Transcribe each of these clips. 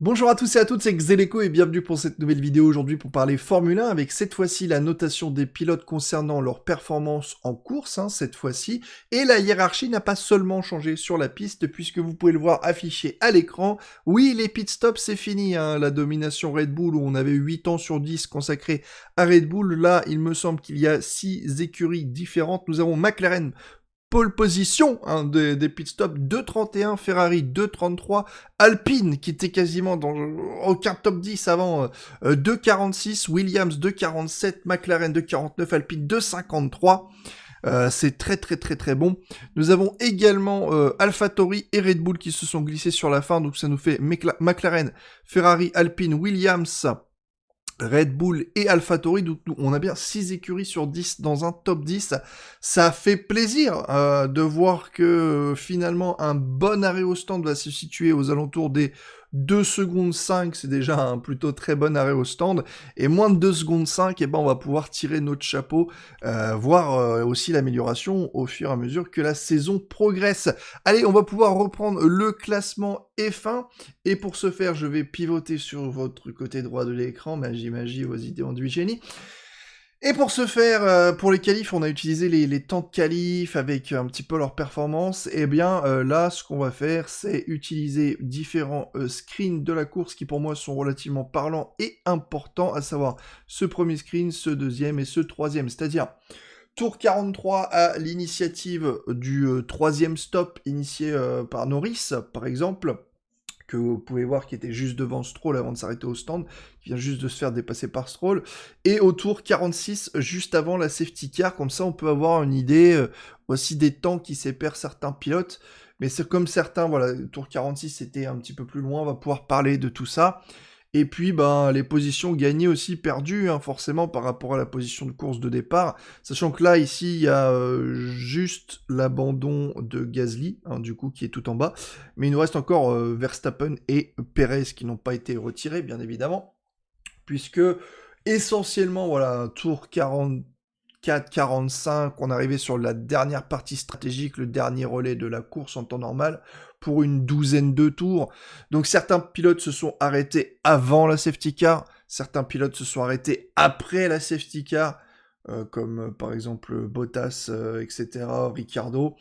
Bonjour à tous et à toutes, c'est Xeleco et bienvenue pour cette nouvelle vidéo aujourd'hui pour parler Formule 1 avec cette fois-ci la notation des pilotes concernant leur performance en course, cette fois-ci, et la hiérarchie n'a pas seulement changé sur la piste puisque vous pouvez le voir affiché à l'écran. Oui, les pit stops c'est fini, la domination Red Bull où on avait 8 ans sur 10 consacrés à Red Bull, là il me semble qu'il y a 6 écuries différentes. Nous avons McLaren pole position des pit stops, 2,31, Ferrari 2,33, Alpine qui était quasiment dans aucun top 10 avant, 2,46, Williams 2,47, McLaren 2,49, Alpine 2,53. C'est très très très très bon. Nous avons également AlphaTauri et Red Bull qui se sont glissés sur la fin, donc ça nous fait McLaren, Ferrari, Alpine, Williams, Red Bull et AlphaTauri, donc on a bien 6 écuries sur 10 dans un top 10. Ça fait plaisir de voir que finalement un bon arrêt au stand va se situer aux alentours des 2 secondes 5, c'est déjà un plutôt très bon arrêt au stand, et moins de 2 secondes 5, on va pouvoir tirer notre chapeau, voir aussi l'amélioration au fur et à mesure que la saison progresse. Allez, on va pouvoir reprendre le classement F1, et pour ce faire, je vais pivoter sur votre côté droit de l'écran, magie, vos idées ont du génie. Et pour ce faire, pour les qualifs, on a utilisé les temps de qualif avec un petit peu leur performance. Et bien là, ce qu'on va faire, c'est utiliser différents screens de la course qui pour moi sont relativement parlants et importants, à savoir ce premier screen, ce deuxième et ce troisième. C'est-à-dire Tour 43 à l'initiative du troisième stop initié par Norris, par exemple, que vous pouvez voir qui était juste devant Stroll avant de s'arrêter au stand, qui vient juste de se faire dépasser par Stroll, et au tour 46, juste avant la safety car, comme ça on peut avoir une idée aussi des temps qui séparent certains pilotes, mais c'est comme certains, voilà, le tour 46 c'était un petit peu plus loin, on va pouvoir parler de tout ça. Et puis, les positions gagnées aussi perdues, forcément, par rapport à la position de course de départ. Sachant que là, ici, il y a juste l'abandon de Gasly, du coup, qui est tout en bas. Mais il nous reste encore Verstappen et Perez qui n'ont pas été retirés, bien évidemment. Puisque, essentiellement, voilà, tour 44-45, on arrivait sur la dernière partie stratégique, le dernier relais de la course en temps normal, pour une douzaine de tours. Donc certains pilotes se sont arrêtés avant la safety car, certains pilotes se sont arrêtés après la safety car, comme par exemple Bottas, etc., Ricciardo.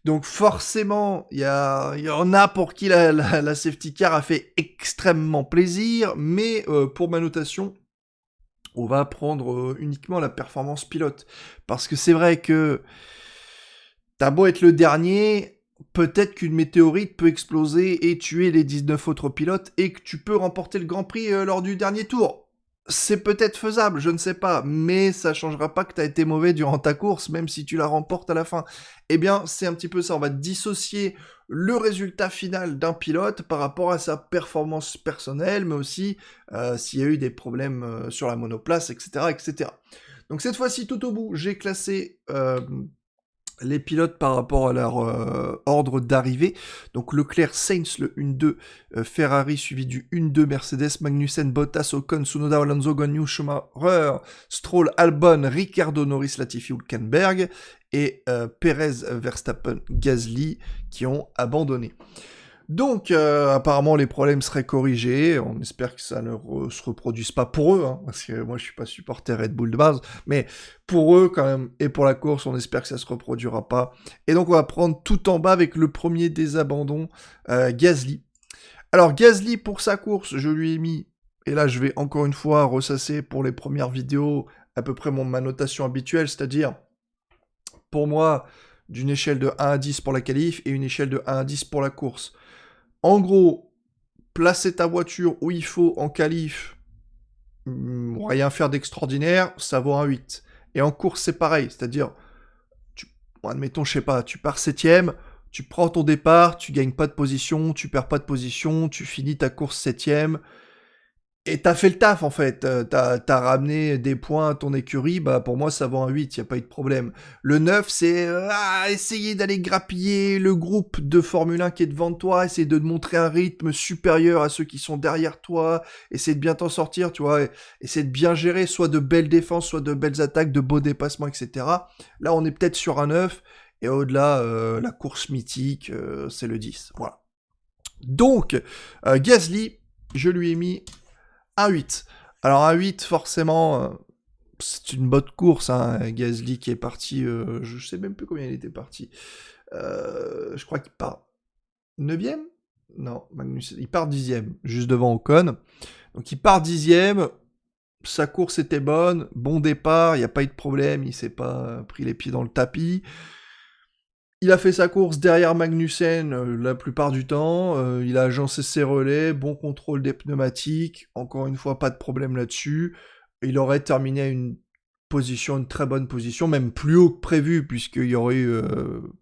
Donc forcément, il y en a pour qui la safety car a fait extrêmement plaisir, mais pour ma notation, on va prendre uniquement la performance pilote. Parce que c'est vrai que t'as beau être le dernier, peut-être qu'une météorite peut exploser et tuer les 19 autres pilotes et que tu peux remporter le Grand Prix lors du dernier tour. C'est peut-être faisable, je ne sais pas, mais ça changera pas que t'as été mauvais durant ta course, même si tu la remportes à la fin. Eh bien, c'est un petit peu ça, on va dissocier le résultat final d'un pilote par rapport à sa performance personnelle, mais aussi s'il y a eu des problèmes sur la monoplace, etc., etc. Donc cette fois-ci, tout au bout, j'ai classé les pilotes par rapport à leur ordre d'arrivée. Donc Leclerc, Sainz, le 1-2, Ferrari suivi du 1-2, Mercedes, Magnussen, Bottas, Ocon, Tsunoda, Alonso, Guanyu, Schumacher, Stroll, Albon, Ricciardo, Norris, Latifi, Hülkenberg, et Perez, Verstappen, Gasly qui ont abandonné. Donc, apparemment, les problèmes seraient corrigés. On espère que ça ne se reproduise pas pour eux, parce que moi, je suis pas supporter Red Bull de base, mais pour eux, quand même, et pour la course, on espère que ça se reproduira pas. Et donc, on va prendre tout en bas avec le premier des abandons, Gasly. Alors, Gasly, pour sa course, je lui ai mis, et là, je vais encore une fois ressasser pour les premières vidéos, à peu près ma notation habituelle, c'est-à-dire, pour moi, d'une échelle de 1 à 10 pour la qualif et une échelle de 1 à 10 pour la course. En gros, placer ta voiture où il faut en qualif, rien faire d'extraordinaire, ça vaut un 8. Et en course, c'est pareil, c'est-à-dire, admettons, je sais pas, tu pars 7ème, tu prends ton départ, tu gagnes pas de position, tu perds pas de position, tu finis ta course 7ème, et t'as fait le taf en fait, t'as ramené des points à ton écurie, pour moi ça vaut un 8, y a pas eu de problème. Le 9 c'est essayer d'aller grappiller le groupe de Formule 1 qui est devant toi, essayer de te montrer un rythme supérieur à ceux qui sont derrière toi, essayer de bien t'en sortir, tu vois, essayer de bien gérer, soit de belles défenses, soit de belles attaques, de beaux dépassements, etc. Là on est peut-être sur un 9, et au-delà, la course mythique, c'est le 10, voilà. Donc, Gasly, je lui ai mis un 8. Alors un 8, forcément, c'est une bonne course, hein. Gasly qui est parti, je sais même plus combien il était parti. Je crois qu'il part 9ème. Non, Magnus, il part 10ème, juste devant Ocon. Donc il part 10ème, sa course était bonne, bon départ, il n'y a pas eu de problème, il s'est pas pris les pieds dans le tapis. Il a fait sa course derrière Magnussen la plupart du temps, il a agencé ses relais, bon contrôle des pneumatiques, encore une fois pas de problème là-dessus. Il aurait terminé à une très bonne position, même plus haut que prévu, puisqu'il y aurait eu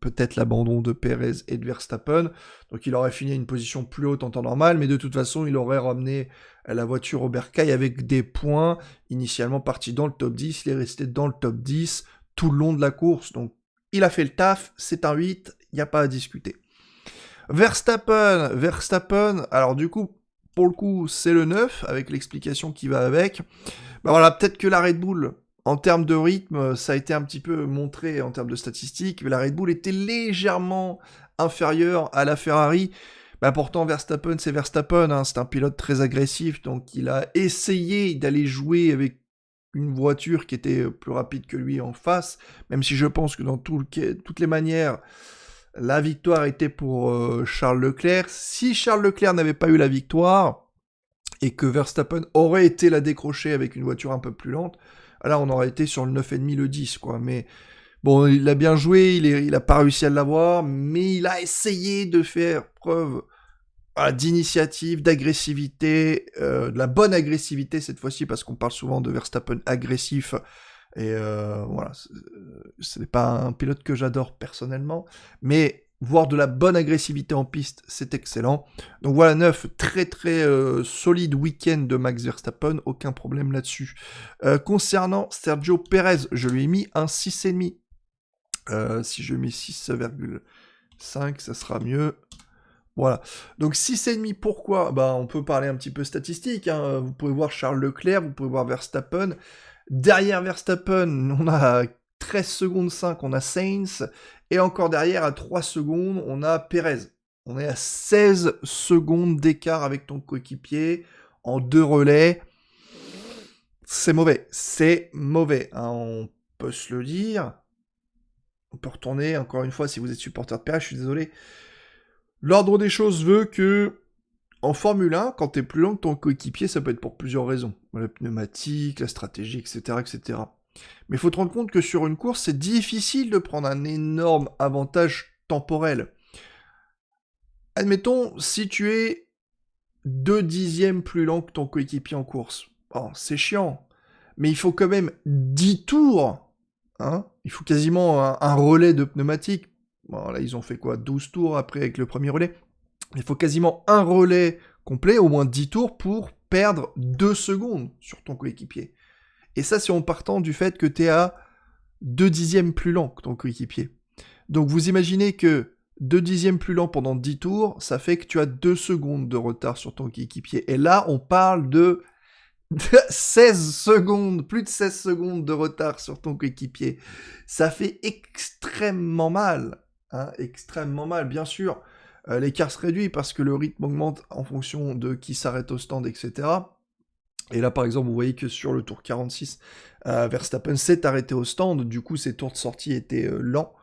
peut-être l'abandon de Perez et de Verstappen, donc il aurait fini à une position plus haute en temps normal, mais de toute façon il aurait ramené la voiture au bercail avec des points, initialement parti dans le top 10, il est resté dans le top 10 tout le long de la course, donc il a fait le taf, c'est un 8, il n'y a pas à discuter. Verstappen, alors du coup, pour le coup, c'est le 9, avec l'explication qui va avec. Bah voilà, peut-être que la Red Bull, en termes de rythme, ça a été un petit peu montré en termes de statistiques, mais la Red Bull était légèrement inférieure à la Ferrari. Bah pourtant, Verstappen, c'est Verstappen, hein, c'est un pilote très agressif, donc il a essayé d'aller jouer avec une voiture qui était plus rapide que lui en face, même si je pense que dans toutes les manières, la victoire était pour Charles Leclerc. Si Charles Leclerc n'avait pas eu la victoire, et que Verstappen aurait été la décrocher avec une voiture un peu plus lente, là on aurait été sur le 9,5, le 10, quoi. Mais bon, il a bien joué, il a pas réussi à l'avoir, mais il a essayé de faire preuve d'initiative, d'agressivité, de la bonne agressivité cette fois-ci, parce qu'on parle souvent de Verstappen agressif, et voilà, ce n'est pas un pilote que j'adore personnellement, mais voir de la bonne agressivité en piste, c'est excellent. Donc voilà, 9, très très solide week-end de Max Verstappen, aucun problème là-dessus. Concernant Sergio Perez, je lui ai mis un 6,5. Si je mets 6,5, ça sera mieux. Voilà. Donc 6,5, pourquoi ? Bah, on peut parler un petit peu statistique, hein. Vous pouvez voir Charles Leclerc, vous pouvez voir Verstappen. Derrière Verstappen, on a 13 secondes 5, on a Sainz. Et encore derrière, à 3 secondes, on a Perez. On est à 16 secondes d'écart avec ton coéquipier en 2 relais. C'est mauvais. C'est mauvais, hein, on peut se le dire. On peut retourner, encore une fois, si vous êtes supporter de Perez, je suis désolé. L'ordre des choses veut que, en Formule 1, quand t'es plus lent que ton coéquipier, ça peut être pour plusieurs raisons. La pneumatique, la stratégie, etc., etc. Mais il faut te rendre compte que sur une course, c'est difficile de prendre un énorme avantage temporel. Admettons, si tu es 2 dixièmes plus lent que ton coéquipier en course, bon, c'est chiant, mais il faut quand même 10 tours, hein. Il faut quasiment un relais de pneumatique. Bon, là, ils ont fait quoi, 12 tours après avec le premier relais. Il faut quasiment un relais complet, au moins 10 tours, pour perdre 2 secondes sur ton coéquipier. Et ça, c'est en partant du fait que tu es à 2 dixièmes plus lent que ton coéquipier. Donc vous imaginez que 2 dixièmes plus lent pendant 10 tours, ça fait que tu as 2 secondes de retard sur ton coéquipier. Et là, on parle de 16 secondes, plus de 16 secondes de retard sur ton coéquipier. Ça fait extrêmement mal, hein, extrêmement mal, bien sûr. L'écart se réduit parce que le rythme augmente en fonction de qui s'arrête au stand, etc. Et là, par exemple, vous voyez que sur le tour 46, Verstappen s'est arrêté au stand, du coup, ses tours de sortie étaient lents.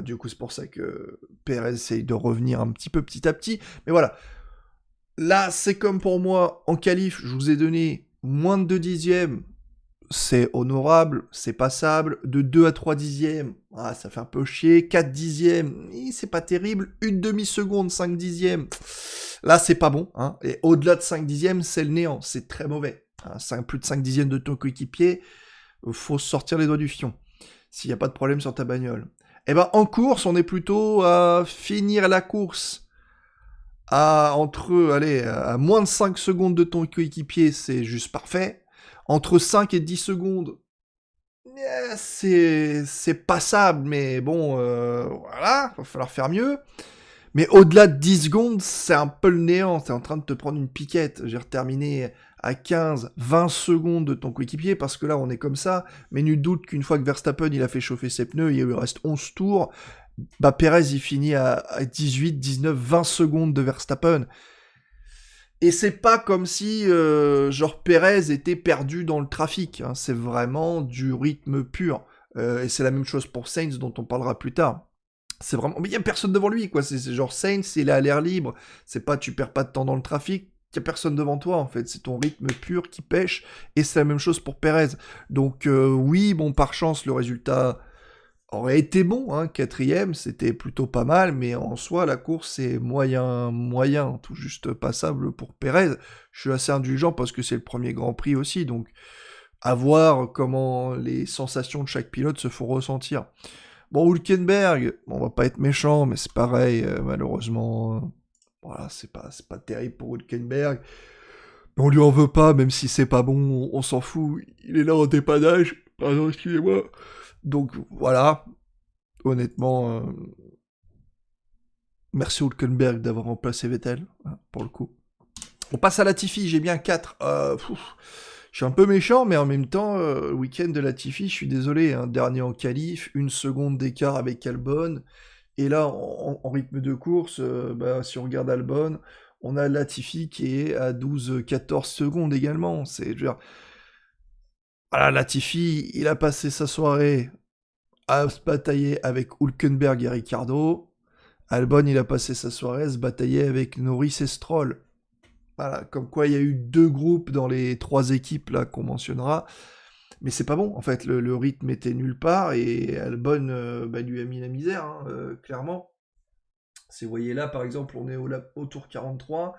Du coup, c'est pour ça que Perez essaye de revenir un petit peu petit à petit. Mais voilà, là, c'est comme pour moi, en qualif, je vous ai donné moins de 2 dixièmes, c'est honorable, c'est passable. De 2 à 3 dixièmes, ça fait un peu chier. 4 dixièmes, c'est pas terrible. Une demi-seconde, 5 dixièmes, là c'est pas bon, hein. Et au-delà de 5 dixièmes, c'est le néant, c'est très mauvais. Plus de 5 dixièmes de ton coéquipier, faut sortir les doigts du fion, s'il n'y a pas de problème sur ta bagnole. Et ben en course, on est plutôt à finir la course à moins de 5 secondes de ton coéquipier, c'est juste parfait. Entre 5 et 10 secondes, c'est passable, mais bon, voilà, va falloir faire mieux. Mais au-delà de 10 secondes, c'est un peu le néant, t'es en train de te prendre une piquette. J'ai terminé à 15, 20 secondes de ton coéquipier, parce que là, on est comme ça, mais nul doute qu'une fois que Verstappen, il a fait chauffer ses pneus, il lui reste 11 tours, bah Perez, il finit à 18, 19, 20 secondes de Verstappen. Et c'est pas comme si, genre, Pérez était perdu dans le trafic. Hein. C'est vraiment du rythme pur. Et c'est la même chose pour Sainz, dont on parlera plus tard. C'est vraiment... Mais il y a personne devant lui, quoi. C'est genre Sainz, il est à l'air libre. C'est pas tu perds pas de temps dans le trafic. Il y a personne devant toi, en fait. C'est ton rythme pur qui pêche. Et c'est la même chose pour Pérez. Donc, oui, bon, par chance, le résultat aurait été bon, hein, quatrième, c'était plutôt pas mal, mais en soi, la course est moyen, tout juste passable pour Pérez. Je suis assez indulgent parce que c'est le premier Grand Prix aussi, donc à voir comment les sensations de chaque pilote se font ressentir. Bon, Hülkenberg, on va pas être méchant, mais c'est pareil, malheureusement, voilà, c'est pas terrible pour Hülkenberg. Mais on lui en veut pas, même si c'est pas bon, on s'en fout, il est là en dépannage, pardon, excusez-moi. Donc voilà, honnêtement, merci Hülkenberg d'avoir remplacé Vettel, hein, pour le coup. On passe à Latifi, j'ai bien 4. Je suis un peu méchant, mais en même temps, week-end de Latifi, je suis désolé, hein, dernier en qualif, 1 seconde d'écart avec Albon, et là, en rythme de course, si on regarde Albon, on a Latifi qui est à 12-14 secondes également. Je veux dire, voilà, Latifi, il a passé sa soirée à se batailler avec Hülkenberg et Ricciardo. Albon, il a passé sa soirée à se batailler avec Norris et Stroll. Voilà, comme quoi il y a eu 2 groupes dans les 3 équipes là qu'on mentionnera. Mais c'est pas bon, en fait, le rythme était nulle part et Albon lui a mis la misère, hein, clairement. Si vous voyez là, par exemple, on est au tour 43,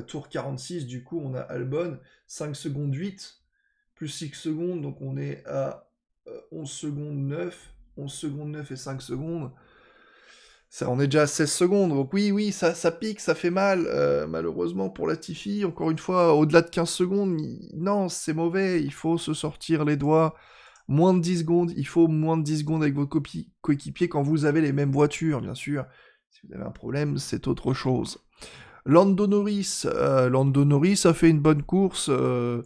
tour 46, du coup on a Albon, 5 secondes 8, plus 6 secondes, donc on est à 11 secondes 9, 11 secondes 9 et 5 secondes. Ça, on est déjà à 16 secondes, donc oui, ça pique, ça fait mal, malheureusement pour Latifi, encore une fois, au-delà de 15 secondes, non, c'est mauvais, il faut se sortir les doigts, moins de 10 secondes, il faut moins de 10 secondes avec votre coéquipier quand vous avez les mêmes voitures, bien sûr. Si vous avez un problème, c'est autre chose. Lando Norris a fait une bonne course, le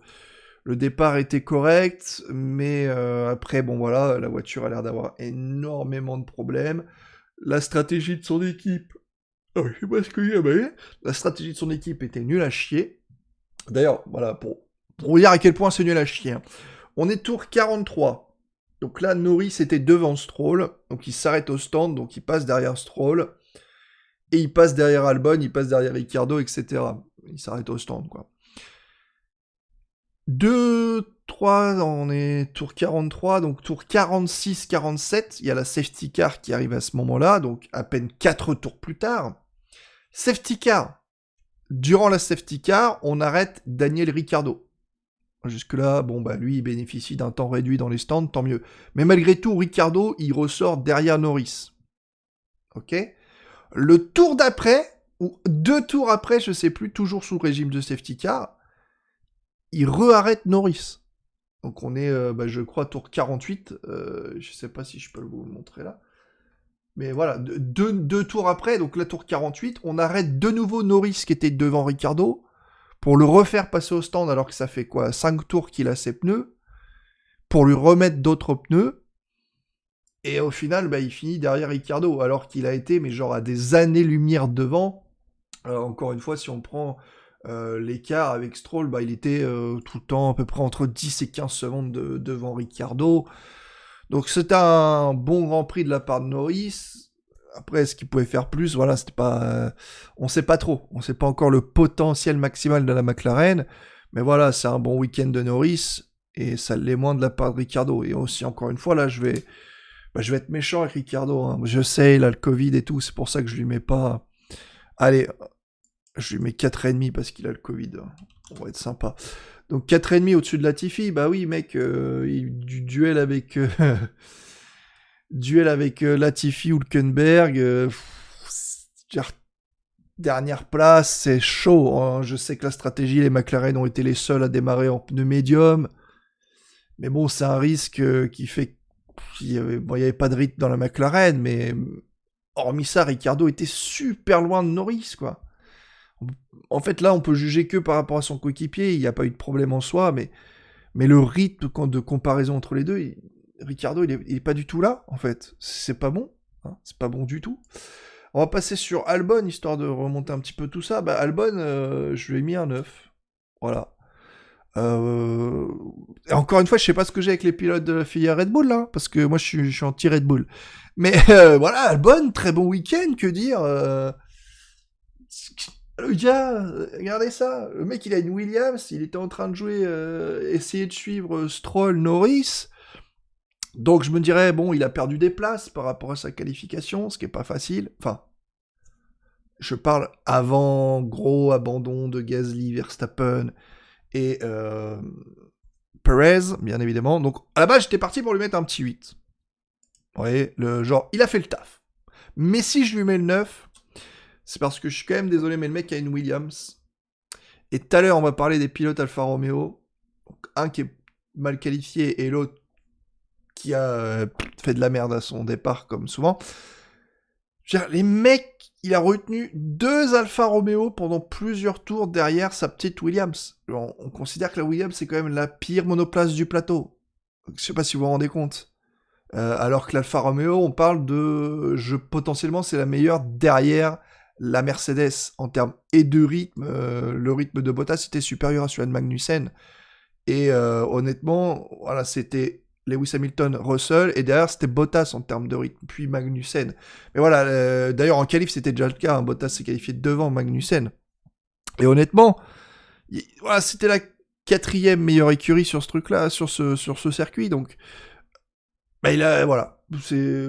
départ était correct, mais après, bon voilà, la voiture a l'air d'avoir énormément de problèmes. La stratégie de son équipe... Oh, je sais pas ce que j'ai, mais... La stratégie de son équipe était nulle à chier. D'ailleurs, voilà, pour vous dire à quel point c'est nul à chier. Hein. On est tour 43. Donc là, Norris était devant Stroll. Donc il s'arrête au stand, donc il passe derrière Stroll. Et il passe derrière Albon, il passe derrière Ricciardo, etc. Il s'arrête au stand, quoi. 3, on est tour 43, donc tour 46-47, il y a la safety car qui arrive à ce moment-là, donc à peine 4 tours plus tard. Safety car. Durant la safety car, on arrête Daniel Ricciardo. Jusque-là, lui, il bénéficie d'un temps réduit dans les stands, tant mieux. Mais malgré tout, Ricciardo, il ressort derrière Norris. Ok ? Le tour d'après, ou 2 tours après, je sais plus, toujours sous le régime de safety car, il re-arrête Norris. Donc on est, je crois, tour 48. Je sais pas si je peux vous le montrer là. Mais voilà, 2 tours après, donc la tour 48, on arrête de nouveau Norris qui était devant Ricciardo pour le refaire passer au stand alors que ça fait quoi 5 tours qu'il a ses pneus, pour lui remettre d'autres pneus. Et au final, il finit derrière Ricciardo, alors qu'il a été, mais genre à des années-lumière devant. Encore une fois, si on prend l'écart avec Stroll, il était tout le temps à peu près entre 10 et 15 secondes devant Ricciardo. Donc c'était un bon Grand Prix de la part de Norris. Après, est-ce qu'il pouvait faire plus ? Voilà, c'était pas... on sait pas trop. On sait pas encore le potentiel maximal de la McLaren. Mais voilà, c'est un bon week-end de Norris. Et ça l'est moins de la part de Ricciardo. Et aussi, encore une fois, là, je vais être méchant avec Ricciardo. Hein. Je sais, il a le Covid et tout. C'est pour ça que je lui mets pas... Allez, je lui mets 4,5 parce qu'il a le Covid. On va être sympa. Donc 4,5 au-dessus de Latifi, bah oui, mec, du duel avec... duel avec Latifi ou Hülkenberg, dernière place, c'est chaud. Hein. Je sais que la stratégie, les McLaren ont été les seuls à démarrer en pneu médium. Mais bon, c'est un risque qui fait qu'il n'y avait pas de rythme dans la McLaren, mais hormis ça, Ricciardo était super loin de Norris, quoi. En fait, là, on peut juger que par rapport à son coéquipier, il n'y a pas eu de problème en soi, mais le rythme de comparaison entre les deux, Ricciardo, il est pas du tout là, en fait. C'est pas bon, hein, c'est pas bon du tout. On va passer sur Albon, histoire de remonter un petit peu tout ça. Bah, Albon, je lui ai mis un 9. Voilà. Et encore une fois, je sais pas ce que j'ai avec les pilotes de la filière Red Bull, là, parce que moi, je suis anti-Red Bull. Mais voilà, Albon, très bon week-end, que dire. Le gars, regardez ça. Le mec, il a une Williams, il était en train de jouer, essayer de suivre Stroll, Norris. Donc je me dirais, bon, il a perdu des places par rapport à sa qualification, ce qui est pas facile. Enfin, je parle avant gros abandon de Gasly, Verstappen et Perez, bien évidemment. Donc à la base, j'étais parti pour lui mettre un petit 8. Vous voyez, le genre, il a fait le taf. Mais si je lui mets le 9, c'est parce que je suis quand même désolé, mais le mec a une Williams. Et tout à l'heure, on va parler des pilotes Alfa Romeo. Donc, un qui est mal qualifié et l'autre qui a fait de la merde à son départ, comme souvent. Les mecs, il a retenu 2 Alfa Romeo pendant plusieurs tours derrière sa petite Williams. On considère que la Williams, c'est quand même la pire monoplace du plateau. Je sais pas si vous vous rendez compte. Alors que l'Alfa Romeo, on parle de... potentiellement, c'est la meilleure derrière la Mercedes en termes et de rythme. Le rythme de Bottas était supérieur à celui de Magnussen. Et honnêtement, voilà, c'était Lewis Hamilton, Russell, et derrière c'était Bottas en termes de rythme, puis Magnussen. Mais voilà, d'ailleurs en qualif c'était déjà le cas, hein, Bottas s'est qualifié devant Magnussen. Et honnêtement, voilà, c'était la 4e meilleure écurie sur ce truc-là, sur ce circuit, donc bah, il a, voilà, c'est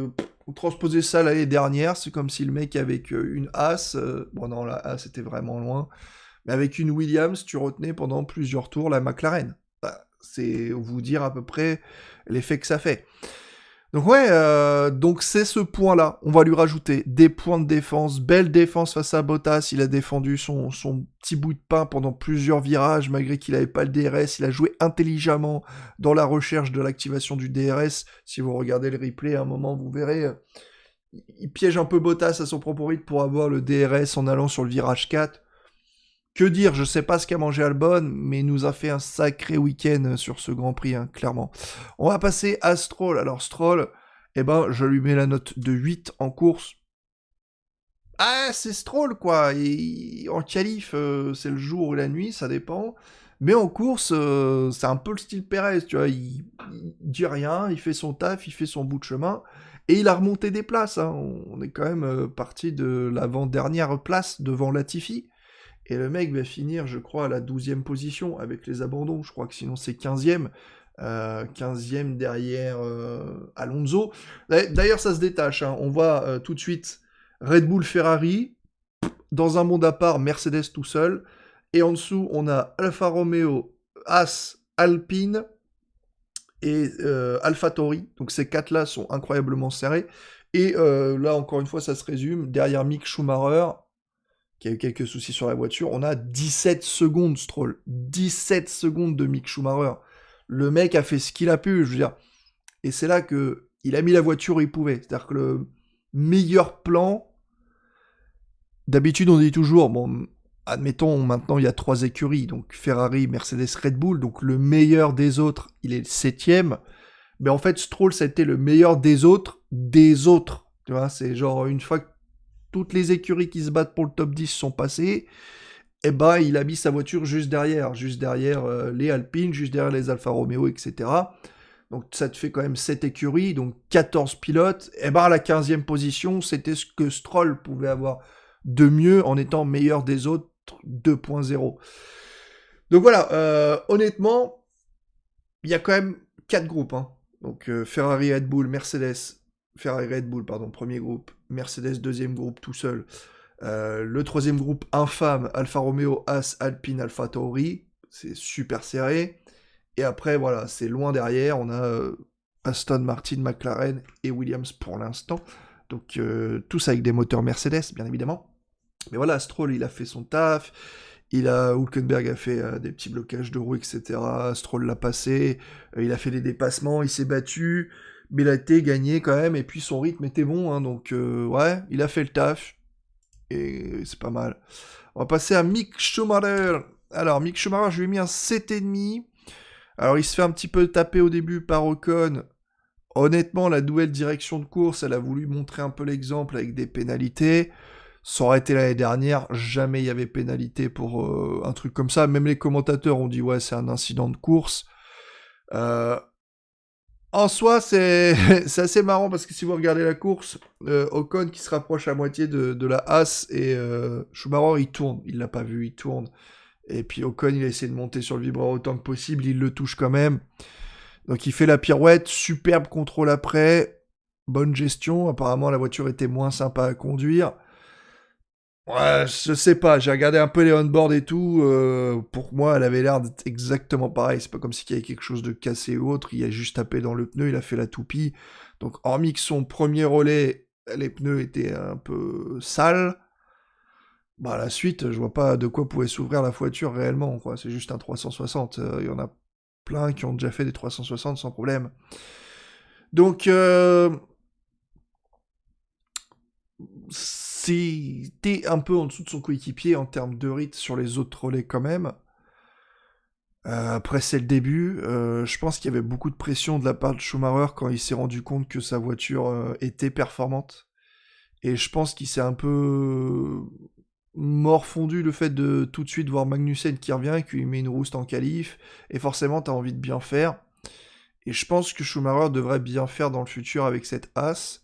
transposer ça l'année dernière, c'est comme si le mec avec une As, bon non, la As était vraiment loin, mais avec une Williams, tu retenais pendant plusieurs tours la McLaren. C'est vous dire à peu près l'effet que ça fait. Donc ouais, donc c'est ce point-là. On va lui rajouter des points de défense. Belle défense face à Bottas. Il a défendu son petit bout de pain pendant plusieurs virages, malgré qu'il n'avait pas le DRS. Il a joué intelligemment dans la recherche de l'activation du DRS. Si vous regardez le replay, à un moment, vous verrez... il piège un peu Bottas à son propre rythme pour avoir le DRS en allant sur le virage 4. Que dire, je sais pas ce qu'a mangé Albon, mais il nous a fait un sacré week-end sur ce Grand Prix, hein, clairement. On va passer à Stroll. Alors Stroll, eh ben, je lui mets la note de 8 en course. Ah, c'est Stroll, quoi. Et en qualif, c'est le jour ou la nuit, ça dépend. Mais en course, c'est un peu le style Perez, tu vois. Il dit rien, il fait son taf, il fait son bout de chemin. Et il a remonté des places. Hein. On est quand même parti de l'avant-dernière place devant Latifi. Et le mec va finir, je crois, à la 12e position avec les abandons. Je crois que sinon c'est 15e. 15e derrière Alonso. D'ailleurs, ça se détache. Hein. On voit tout de suite Red Bull, Ferrari. Dans un monde à part, Mercedes tout seul. Et en dessous, on a Alfa Romeo, As, Alpine et AlphaTauri. Donc ces 4-là sont incroyablement serrés. Et là, encore une fois, ça se résume. Derrière Mick Schumacher, qui a eu quelques soucis sur la voiture, on a 17 secondes, Stroll. 17 secondes de Mick Schumacher. Le mec a fait ce qu'il a pu, je veux dire. Et c'est là que il a mis la voiture où il pouvait. C'est-à-dire que le meilleur plan, d'habitude on dit toujours, bon, admettons, maintenant il y a 3 écuries, donc Ferrari, Mercedes, Red Bull, donc le meilleur des autres, il est le 7ème. Mais en fait, Stroll, ça a été le meilleur des autres. Tu vois, c'est genre une fois que toutes les écuries qui se battent pour le top 10 sont passées, et ben il a mis sa voiture juste derrière les Alpines, juste derrière les Alfa Romeo, etc. Donc ça te fait quand même 7 écuries, donc 14 pilotes. Et ben à la 15e position, c'était ce que Stroll pouvait avoir de mieux en étant meilleur des autres 2.0. Donc voilà, honnêtement, il y a quand même 4 groupes. Hein. Donc Ferrari, Red Bull, Mercedes, Ferrari, Red Bull, pardon, premier groupe, Mercedes, deuxième groupe, tout seul. Le troisième groupe infâme, Alfa Romeo, As, Alpine, AlphaTauri, c'est super serré. Et après, voilà, c'est loin derrière, on a Aston Martin, McLaren et Williams pour l'instant. Donc tous avec des moteurs Mercedes, bien évidemment. Mais voilà, Stroll, il a fait son taf. Hülkenberg a fait des petits blocages de roues, etc. Stroll l'a passé. Il a fait des dépassements, il s'est battu. Mais il a été gagné quand même. Et puis son rythme était bon. Hein, donc ouais, il a fait le taf. Et c'est pas mal. On va passer à Mick Schumacher. Alors, Mick Schumacher, je lui ai mis un 7,5. Alors, il se fait un petit peu taper au début par Ocon. honnêtement, la nouvelle direction de course, elle a voulu montrer un peu l'exemple avec des pénalités. Ça aurait été l'année dernière, jamais il y avait pénalité pour un truc comme ça. Même les commentateurs ont dit ouais, c'est un incident de course. En soi, c'est c'est assez marrant parce que si vous regardez la course, Ocon qui se rapproche à moitié de la Haas et Schumacher il tourne, il l'a pas vu, il tourne. Et puis Ocon il a essayé de monter sur le vibreur autant que possible, il le touche quand même. Donc il fait la pirouette, superbe contrôle après, bonne gestion. Apparemment la voiture était moins sympa à conduire. Ouais, je sais pas, j'ai regardé un peu les on-board et tout, pour moi elle avait l'air d'être exactement pareil, c'est pas comme s'il y avait quelque chose de cassé ou autre, il a juste tapé dans le pneu, il a fait la toupie, donc hormis que son premier relais, les pneus étaient un peu sales, bah la suite, je vois pas de quoi pouvait s'ouvrir la voiture réellement, quoi, c'est juste un 360, il y en a plein qui ont déjà fait des 360 sans problème. Donc, c'était un peu en dessous de son coéquipier en termes de rythme sur les autres relais quand même. Après, c'est le début. Je pense qu'il y avait beaucoup de pression de la part de Schumacher quand il s'est rendu compte que sa voiture était performante. Et je pense qu'il s'est un peu morfondu le fait de tout de suite voir Magnussen qui revient, qui lui met une rouste en qualif. Et forcément, t'as envie de bien faire. Et je pense que Schumacher devrait bien faire dans le futur avec cette As.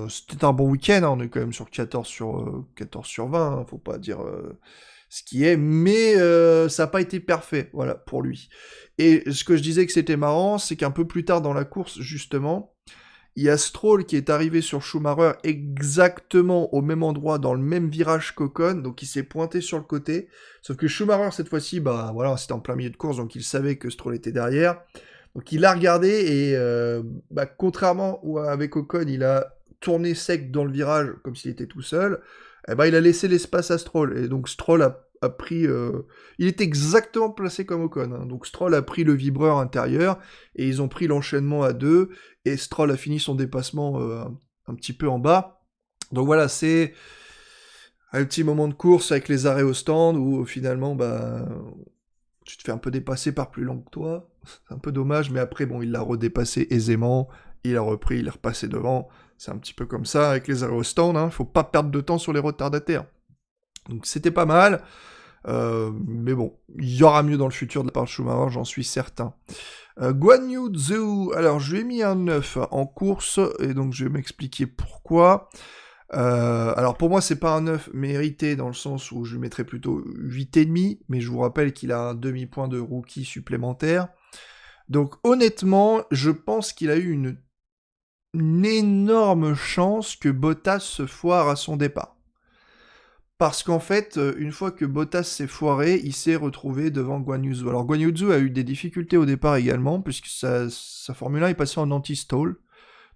C'était un bon week-end, hein, on est quand même sur 14 sur 20, hein, faut pas dire ce qui est, mais ça n'a pas été parfait, voilà, pour lui. Et ce que je disais que c'était marrant, c'est qu'un peu plus tard dans la course, justement, il y a Stroll qui est arrivé sur Schumacher exactement au même endroit, dans le même virage qu'Ocon, donc il s'est pointé sur le côté, sauf que Schumacher, cette fois-ci, bah voilà, c'était en plein milieu de course, donc il savait que Stroll était derrière, donc il a regardé et bah, contrairement avec Ocon, il a tourné sec dans le virage comme s'il était tout seul. Et bah, il a laissé l'espace à Stroll. Et donc Stroll a pris... Il était exactement placé comme Ocon. Hein. Donc Stroll a pris le vibreur intérieur et ils ont pris l'enchaînement à deux. Et Stroll a fini son dépassement un petit peu en bas. Donc voilà, c'est un petit moment de course avec les arrêts au stand où finalement, bah, tu te fais un peu dépasser par plus lent que toi. C'est un peu dommage, mais après, bon, il l'a redépassé aisément. Il a repris, il est repassé devant. C'est un petit peu comme ça avec les arrêts au stand. Hein. Faut pas perdre de temps sur les retardataires. Donc c'était pas mal. Mais bon, il y aura mieux dans le futur de la part de Schumacher, j'en suis certain. Guan Yu Zhou, alors je lui ai mis un 9 en course, et donc je vais m'expliquer pourquoi. Alors pour moi c'est pas un 9 mérité dans le sens où je lui mettrais plutôt 8,5, mais je vous rappelle qu'il a un demi-point de rookie supplémentaire. Donc honnêtement, je pense qu'il a eu une énorme chance que Bottas se foire à son départ. Parce qu'en fait, une fois que Bottas s'est foiré, il s'est retrouvé devant Guan Yu Zhou. Alors Guan Yu Zhou a eu des difficultés au départ également, puisque sa Formule 1 est passée en anti-stall.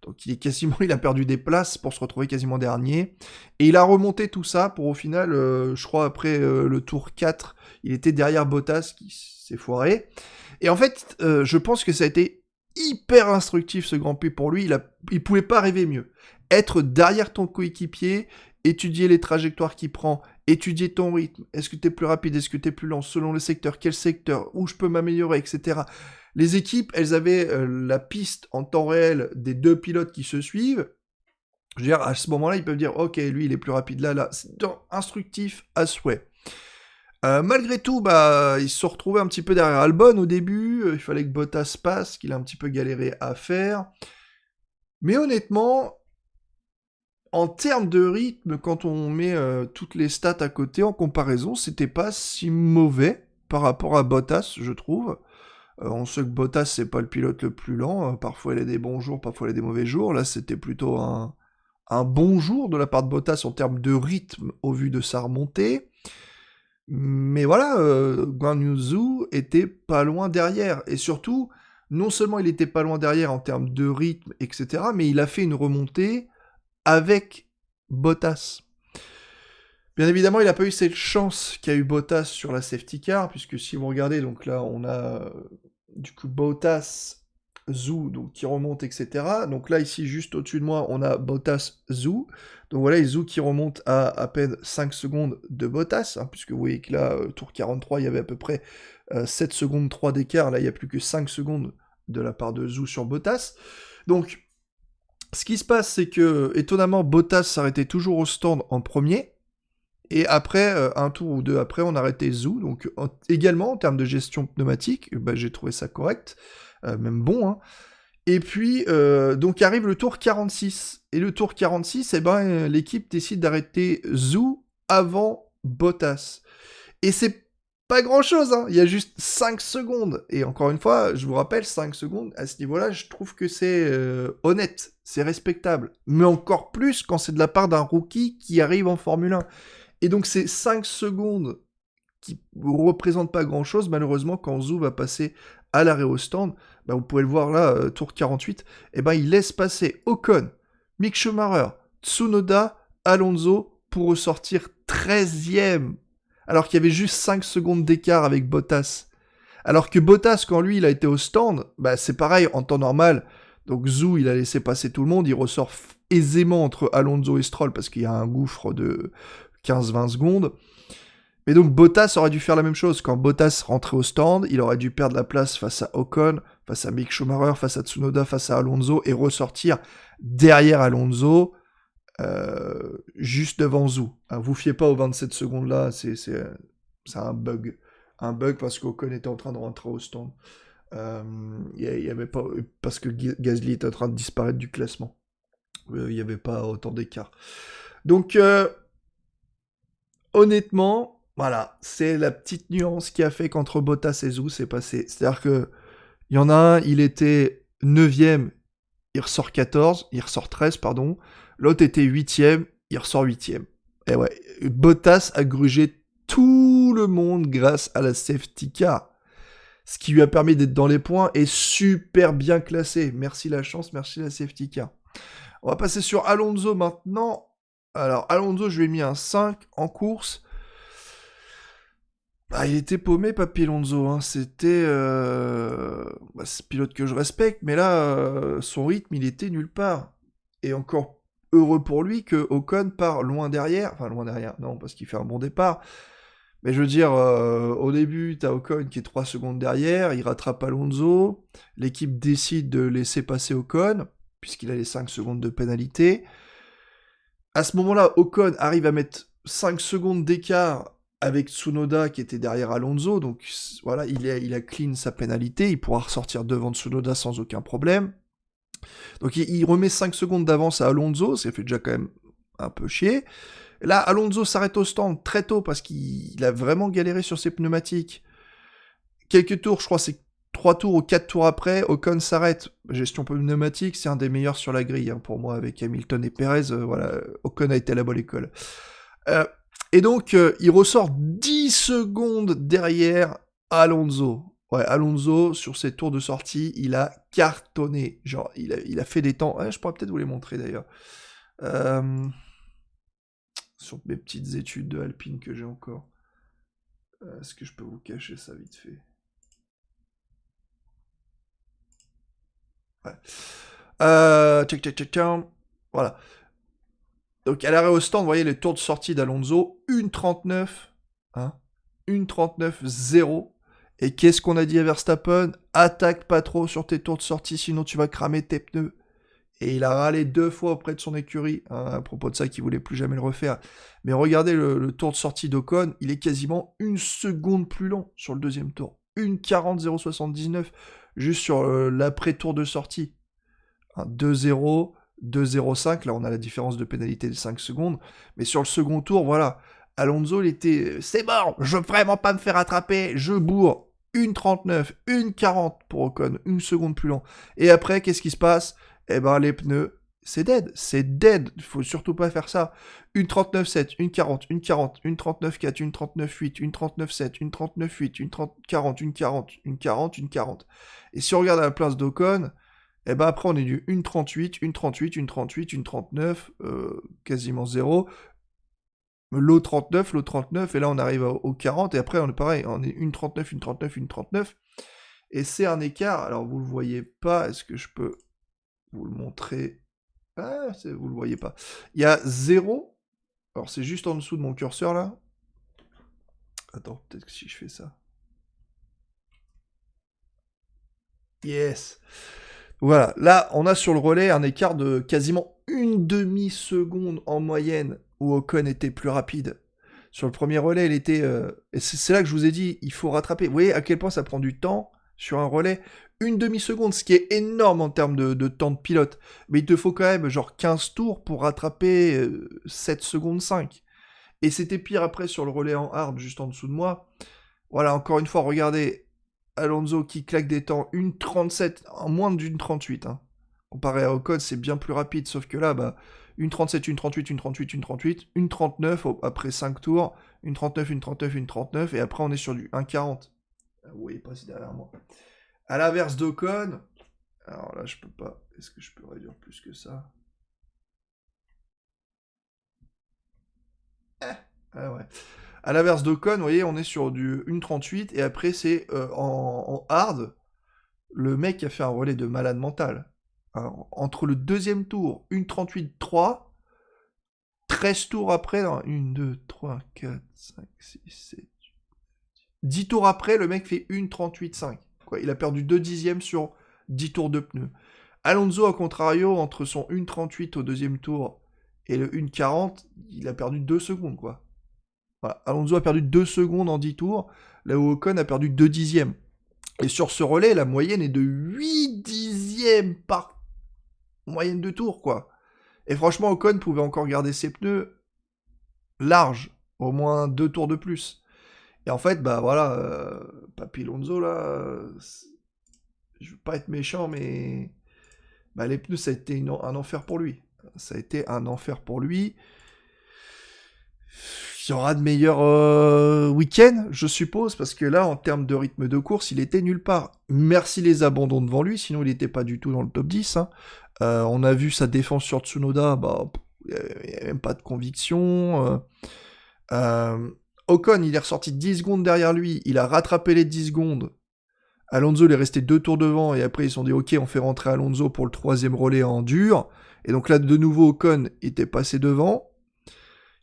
Donc il a perdu des places pour se retrouver quasiment dernier. Et il a remonté tout ça pour au final, je crois après le tour 4, il était derrière Bottas qui s'est foiré. Et en fait, je pense que ça a été hyper instructif ce Grand Prix pour lui. Il pouvait pas rêver mieux. Être derrière ton coéquipier, étudier les trajectoires qu'il prend, étudier ton rythme. Est-ce que tu es plus rapide, est-ce que tu es plus lent, selon le secteur, quel secteur, où je peux m'améliorer, etc. Les équipes, elles avaient la piste en temps réel des deux pilotes qui se suivent. Je veux dire, à ce moment-là, ils peuvent dire, ok, lui, il est plus rapide là. C'est instructif à souhait. Malgré tout, bah, ils se sont retrouvés un petit peu derrière Albon au début. Il fallait que Bottas passe, qu'il a un petit peu galéré à faire. Mais honnêtement, en termes de rythme, quand on met toutes les stats à côté en comparaison, c'était pas si mauvais par rapport à Bottas, je trouve. On sait que Bottas, c'est pas le pilote le plus lent. Parfois, il a des bons jours, parfois, il a des mauvais jours. Là, c'était plutôt un bon jour de la part de Bottas en termes de rythme au vu de sa remontée. Mais voilà, Guan Yu Zhou était pas loin derrière. Et surtout, non seulement il était pas loin derrière en termes de rythme, etc., mais il a fait une remontée avec Bottas. Bien évidemment, il n'a pas eu cette chance qu'a eu Bottas sur la safety car, puisque si vous regardez, donc là, on a du coup Bottas, Zhou, donc qui remonte, etc. Donc là, ici, juste au-dessus de moi, on a Bottas, Zhou. Donc voilà, Zhou qui remonte à peine 5 secondes de Bottas, hein, puisque vous voyez que là, tour 43, il y avait à peu près 7 secondes 3 d'écart. Là, il n'y a plus que 5 secondes de la part de Zhou sur Bottas. Donc, ce qui se passe, c'est que, étonnamment, Bottas s'arrêtait toujours au stand en premier. Et après, un tour ou deux après, on arrêtait Zhou. Donc, également, en termes de gestion pneumatique, j'ai trouvé ça correct. Même bon, hein. Et puis, donc arrive le tour 46. Et le tour 46, l'équipe décide d'arrêter Zhou avant Bottas. Et c'est pas grand-chose, hein. Il y a juste 5 secondes. Et encore une fois, je vous rappelle, 5 secondes, à ce niveau-là, je trouve que c'est honnête, c'est respectable. Mais encore plus quand c'est de la part d'un rookie qui arrive en Formule 1. Et donc ces 5 secondes qui ne représentent pas grand-chose, malheureusement, quand Zhou va passer à l'arrêt au stand, vous pouvez le voir là, tour 48, il laisse passer Ocon, Mick Schumacher, Tsunoda, Alonso pour ressortir 13e. Alors qu'il y avait juste 5 secondes d'écart avec Bottas. Alors que Bottas, quand lui, il a été au stand, c'est pareil, en temps normal. Donc Zhou, il a laissé passer tout le monde, il ressort aisément entre Alonso et Stroll, parce qu'il y a un gouffre de 15-20 secondes. Mais donc Bottas aurait dû faire la même chose. Quand Bottas rentrait au stand, il aurait dû perdre la place face à Ocon, face à Mick Schumacher, face à Tsunoda, face à Alonso, et ressortir derrière Alonso, juste devant Zhou. Vous fiez pas aux 27 secondes là, c'est un bug. Un bug parce qu'Ocon était en train de rentrer au stand. Y avait pas, parce que Gasly était en train de disparaître du classement. Il n'y avait pas autant d'écart. Donc, honnêtement, voilà, c'est la petite nuance qui a fait qu'entre Bottas et Zhou, c'est passé. C'est-à-dire que il y en a un, il était 9e, il ressort 14, il ressort 13, pardon. L'autre était 8e, il ressort 8e. Et ouais, Bottas a grugé tout le monde grâce à la safety car. Ce qui lui a permis d'être dans les points et super bien classé. Merci la chance, merci la safety car. On va passer sur Alonso maintenant. Alors, Alonso, je lui ai mis un 5 en course. Il était paumé, Papy Alonso. Hein. C'était... c'est un pilote que je respecte, mais là, son rythme, il était nulle part. Et encore heureux pour lui que Ocon part loin derrière. Enfin, loin derrière, non, parce qu'il fait un bon départ. Mais je veux dire, au début, t'as Ocon qui est 3 secondes derrière, il rattrape Alonso. L'équipe décide de laisser passer Ocon, puisqu'il a les 5 secondes de pénalité. À ce moment-là, Ocon arrive à mettre 5 secondes d'écart avec Tsunoda qui était derrière Alonso, donc voilà, il a clean sa pénalité, il pourra ressortir devant Tsunoda sans aucun problème. Donc il remet 5 secondes d'avance à Alonso, ça fait déjà quand même un peu chier. Là, Alonso s'arrête au stand très tôt parce qu'il a vraiment galéré sur ses pneumatiques. Quelques tours, je crois c'est 3 tours ou 4 tours après, Ocon s'arrête. Gestion pneumatique, c'est un des meilleurs sur la grille, hein, pour moi, avec Hamilton et Perez. Voilà, Ocon a été à la bonne école. Et donc, il ressort 10 secondes derrière Alonso. Ouais, Alonso, sur ses tours de sortie, il a cartonné. Genre, il a fait des temps... Ouais, je pourrais peut-être vous les montrer, d'ailleurs. Sur mes petites études de Alpine que j'ai encore. Est-ce que je peux vous cacher ça vite fait? Ouais. Check. Voilà. Donc à l'arrêt au stand, vous voyez les tours de sortie d'Alonso, 1.39, hein, 1.39.0. Et qu'est-ce qu'on a dit à Verstappen? Attaque pas trop sur tes tours de sortie, sinon tu vas cramer tes pneus. Et il a râlé 2 fois auprès de son écurie, hein, à propos de ça, qu'il voulait plus jamais le refaire. Mais regardez le tour de sortie d'Ocon, il est quasiment 1 seconde plus lent sur le deuxième tour. 1.40.079, juste sur l'après-tour de sortie. 2-0, 2-0-5, là on a la différence de pénalité de 5 secondes, mais sur le second tour, voilà, Alonso il était, c'est bon, je veux vraiment pas me faire attraper, je bourre, 1,39, 1,40 pour Ocon, 1 seconde plus lent, et après qu'est-ce qui se passe? Les pneus, c'est dead, il faut surtout pas faire ça, 1,39,7, 1,40, 1,40, 1,39,4, 1,39,8, 1,39,7, 1,39,8, 1,40, 1,40, 1,40, 1,40, et si on regarde à la place d'Ocon, après on est du 1,38, 1,38, 1,38, 1,39, quasiment 0. L'autre 39, et là on arrive au 40, et après on est pareil, on est 1,39, 1,39, 1,39, et c'est un écart, alors vous le voyez pas, est-ce que je peux vous le montrer? Vous le voyez pas. Il y a 0, alors c'est juste en dessous de mon curseur là. Attends, peut-être que si je fais ça. Yes. Voilà, là, on a sur le relais un écart de quasiment une demi-seconde en moyenne où Ocon était plus rapide. Sur le premier relais, il était... et c'est là que je vous ai dit, il faut rattraper. Vous voyez à quel point ça prend du temps sur un relais. Une demi-seconde, ce qui est énorme en termes de temps de pilote. Mais il te faut quand même genre 15 tours pour rattraper 7 secondes 5. Et c'était pire après sur le relais en hard, juste en dessous de moi. Voilà, encore une fois, regardez Alonso qui claque des temps 1,37, en moins d'une 38. Hein. Comparé à Ocon, c'est bien plus rapide, sauf que là, bah, 1,37, 1,38, 1,38, 1,38, 1,39 après 5 tours, 1,39, 1,39, 1,39, et après on est sur du 1,40. Oui, il passe derrière moi. À l'inverse d'Ocon, alors là, je peux pas. Est-ce que je peux réduire plus que ça? Ah ouais. À l'inverse d'Ocon, vous voyez, on est sur du 1,38 et après c'est en hard, le mec a fait un relais de malade mental. Alors, entre le deuxième tour, 1,38,3, 13 tours après, non, 1, 2, 3, 4, 5, 6, 7, 10 tours après, le mec fait 1,38,5. Quoi, il a perdu 2 dixièmes sur 10 tours de pneus. Alonso, à contrario, entre son 1,38 au deuxième tour et le 1,40, il a perdu 2 secondes, quoi. Voilà. Alonso a perdu 2 secondes en 10 tours, là où Ocon a perdu 2 dixièmes. Et sur ce relais, la moyenne est de 8 dixièmes par moyenne de tours, quoi. Et franchement, Ocon pouvait encore garder ses pneus larges, au moins 2 tours de plus. Et en fait, bah voilà, Papy Alonso, là, je veux pas être méchant, mais bah, les pneus, ça a été un enfer pour lui. Ça a été un enfer pour lui. Il y aura de meilleurs week-ends, je suppose, parce que là, en termes de rythme de course, il était nulle part. Merci les abandons devant lui, sinon il n'était pas du tout dans le top 10. Hein. On a vu sa défense sur Tsunoda, bah, il n'y avait même pas de conviction. Ocon, il est ressorti 10 secondes derrière lui, il a rattrapé les 10 secondes. Alonso, il est resté 2 tours devant, et après ils se sont dit, ok, on fait rentrer Alonso pour le troisième relais en dur. Et donc là, de nouveau, Ocon était passé devant.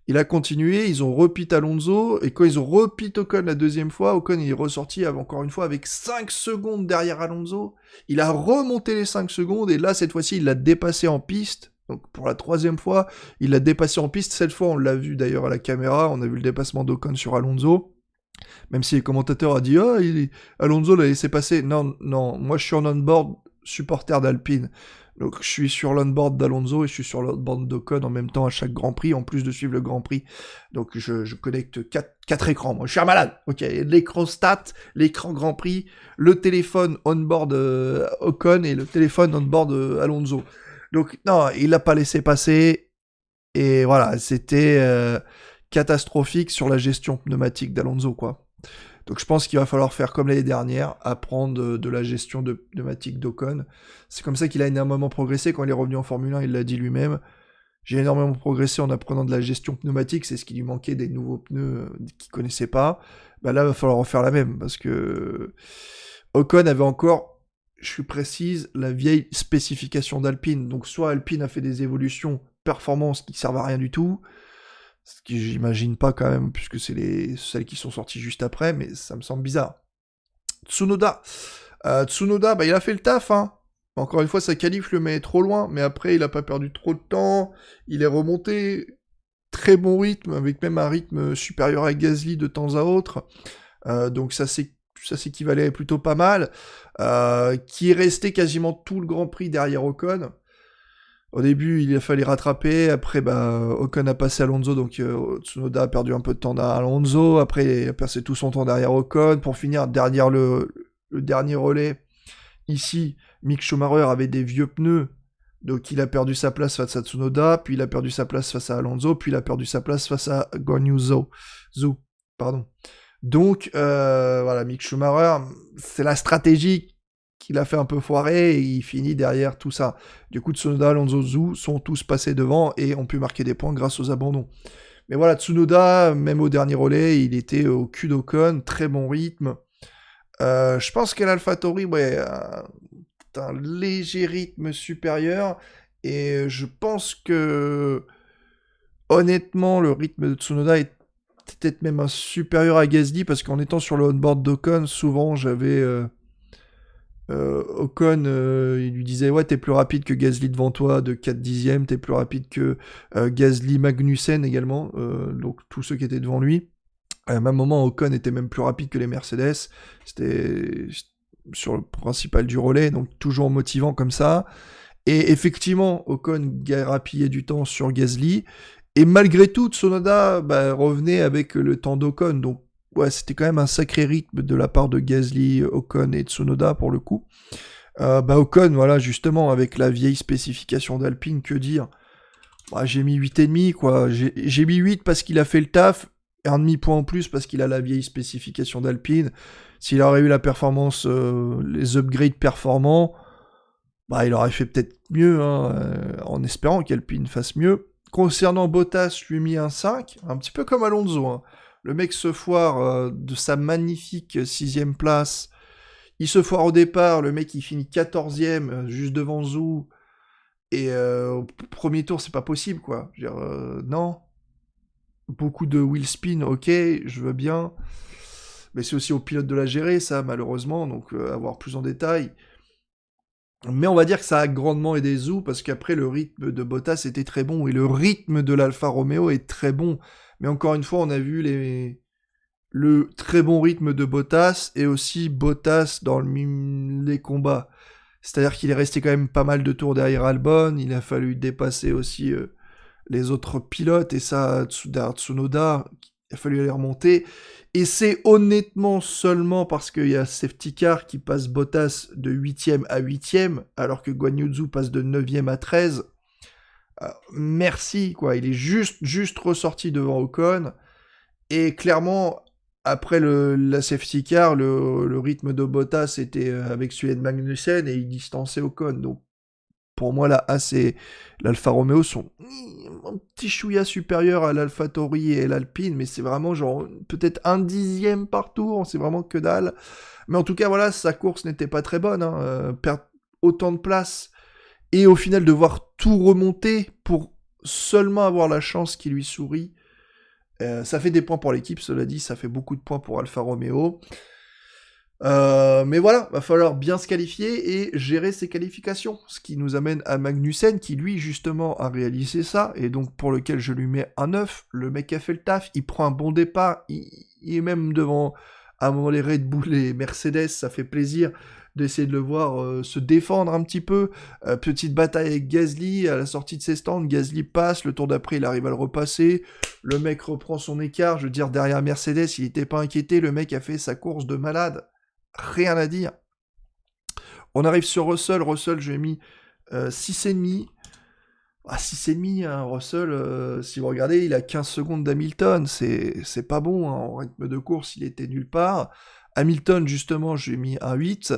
Il a continué, ils ont repit Alonso, et quand ils ont repit Ocon la deuxième fois, Ocon il est ressorti encore une fois avec 5 secondes derrière Alonso. Il a remonté les 5 secondes, et là, cette fois-ci, il l'a dépassé en piste. Donc pour la troisième fois, il l'a dépassé en piste. Cette fois, on l'a vu d'ailleurs à la caméra, on a vu le dépassement d'Ocon sur Alonso. Même si les commentateurs ont dit « Ah, Alonso l'a laissé passer ». Non, non, moi je suis en on-board supporter d'Alpine. Donc je suis sur l'onboard d'Alonso et je suis sur l'onboard d'Ocon en même temps à chaque Grand Prix, en plus de suivre le Grand Prix. Donc je connecte 4 écrans, moi je suis un malade. Ok, l'écran stat, l'écran Grand Prix, le téléphone onboard Ocon et le téléphone onboard Alonso. Donc non, il l'a pas laissé passer. Et voilà, c'était catastrophique sur la gestion pneumatique d'Alonso, quoi. Donc je pense qu'il va falloir faire comme l'année dernière, apprendre de la gestion de pneumatique d'Ocon. C'est comme ça qu'il a énormément progressé quand il est revenu en Formule 1, il l'a dit lui-même. J'ai énormément progressé en apprenant de la gestion pneumatique, c'est ce qui lui manquait des nouveaux pneus qu'il connaissait pas. Bah là, il va falloir refaire la même, parce que Ocon avait encore, je suis précise, la vieille spécification d'Alpine. Donc soit Alpine a fait des évolutions performances qui servent à rien du tout, ce qui j'imagine pas quand même, puisque c'est celles qui sont sorties juste après, mais ça me semble bizarre. Tsunoda. Tsunoda, bah, il a fait le taf, hein. Encore une fois, sa qualif le met trop loin, mais après, il a pas perdu trop de temps. Il est remonté. Très bon rythme, avec même un rythme supérieur à Gasly de temps à autre. Donc ça s'équivalait plutôt pas mal. Qui est resté quasiment tout le Grand Prix derrière Ocon. Au début, il a fallu rattraper. Après, Ocon a passé Alonso, donc Tsunoda a perdu un peu de temps derrière Alonso. Après, il a passé tout son temps derrière Ocon. Pour finir, derrière le dernier relais, ici, Mick Schumacher avait des vieux pneus. Donc, il a perdu sa place face à Tsunoda. Puis, il a perdu sa place face à Alonso. Puis, il a perdu sa place face à Guan Yu Zhou. Pardon. Donc, voilà, Mick Schumacher, c'est la stratégie qu'il a fait un peu foirer et il finit derrière tout ça. Du coup, Tsunoda, Alonso, Zhou sont tous passés devant et ont pu marquer des points grâce aux abandons. Mais voilà, Tsunoda, même au dernier relais, il était au cul d'Ocon, très bon rythme. Je pense qu'à l'AlphaTauri, ouais, un léger rythme supérieur et je pense que honnêtement, le rythme de Tsunoda est peut-être même supérieur à Gasly parce qu'en étant sur le onboard d'Ocon, souvent j'avais Ocon, il lui disait ouais, t'es plus rapide que Gasly devant toi de 4 dixièmes, t'es plus rapide que Gasly, Magnussen également, donc tous ceux qui étaient devant lui. À un même moment, Ocon était même plus rapide que les Mercedes. C'était sur le principal du relais, donc toujours motivant comme ça. Et effectivement, Ocon grappillait du temps sur Gasly. Et malgré tout, Tsunoda revenait avec le temps d'Ocon. Donc, ouais, c'était quand même un sacré rythme de la part de Gasly, Ocon et Tsunoda pour le coup. Ocon, voilà, justement, avec la vieille spécification d'Alpine, que dire? J'ai mis 8,5, quoi. J'ai mis 8 parce qu'il a fait le taf, et un demi-point en plus parce qu'il a la vieille spécification d'Alpine. S'il aurait eu la performance, les upgrades performants, il aurait fait peut-être mieux, hein, en espérant qu'Alpine fasse mieux. Concernant Bottas, je lui ai mis un 5, un petit peu comme Alonso, hein. Le mec se foire de sa magnifique 6ème place. Il se foire au départ, le mec il finit 14ème, juste devant Zhou. Et au premier tour, c'est pas possible, quoi. Je veux dire, non. Beaucoup de wheel spin, ok, je veux bien. Mais c'est aussi au pilote de la gérer, ça, malheureusement, donc avoir plus en détail. Mais on va dire que ça a grandement aidé Zhou, parce qu'après, le rythme de Bottas était très bon, et le rythme de l'Alfa Romeo est très bon. Mais encore une fois, on a vu le très bon rythme de Bottas, et aussi Bottas dans les combats. C'est-à-dire qu'il est resté quand même pas mal de tours derrière Albon, il a fallu dépasser aussi les autres pilotes, et ça, Tsunoda, il a fallu aller remonter. Et c'est honnêtement seulement parce qu'il y a Safety Car qui passe Bottas de 8ème à 8ème, alors que Guan Yu Zhou passe de 9ème à 13. Merci, quoi. Il est juste ressorti devant Ocon. Et clairement, après la Safety Car, le rythme de Bottas était avec celui de Magnussen et il distançait Ocon. Donc, pour moi, la As et l'Alfa Romeo sont un petit chouïa supérieur à l'AlphaTauri et l'Alpine, mais c'est vraiment genre peut-être un dixième par tour, c'est vraiment que dalle. Mais en tout cas, voilà, sa course n'était pas très bonne, hein, perdre autant de place et au final devoir tout remonter pour seulement avoir la chance qui lui sourit. Ça fait des points pour l'équipe, cela dit, ça fait beaucoup de points pour Alfa Romeo. Mais voilà, va falloir bien se qualifier et gérer ses qualifications. Ce qui nous amène à Magnussen, qui lui, justement, a réalisé ça, et donc pour lequel je lui mets un 9. Le mec a fait le taf, il prend un bon départ, il est même devant, à un moment, les Red Bull et Mercedes, ça fait plaisir d'essayer de le voir se défendre un petit peu. Petite bataille avec Gasly, à la sortie de ses stands, Gasly passe, le tour d'après, il arrive à le repasser. Le mec reprend son écart, je veux dire, derrière Mercedes, il était pas inquiété, le mec a fait sa course de malade. Rien à dire. On arrive sur Russell, je lui ai mis 6,5. 6,5, hein, Russell, si vous regardez, il a 15 secondes d'Hamilton, c'est pas bon, hein, en rythme de course, il était nulle part. Hamilton, justement, je lui ai mis un 8.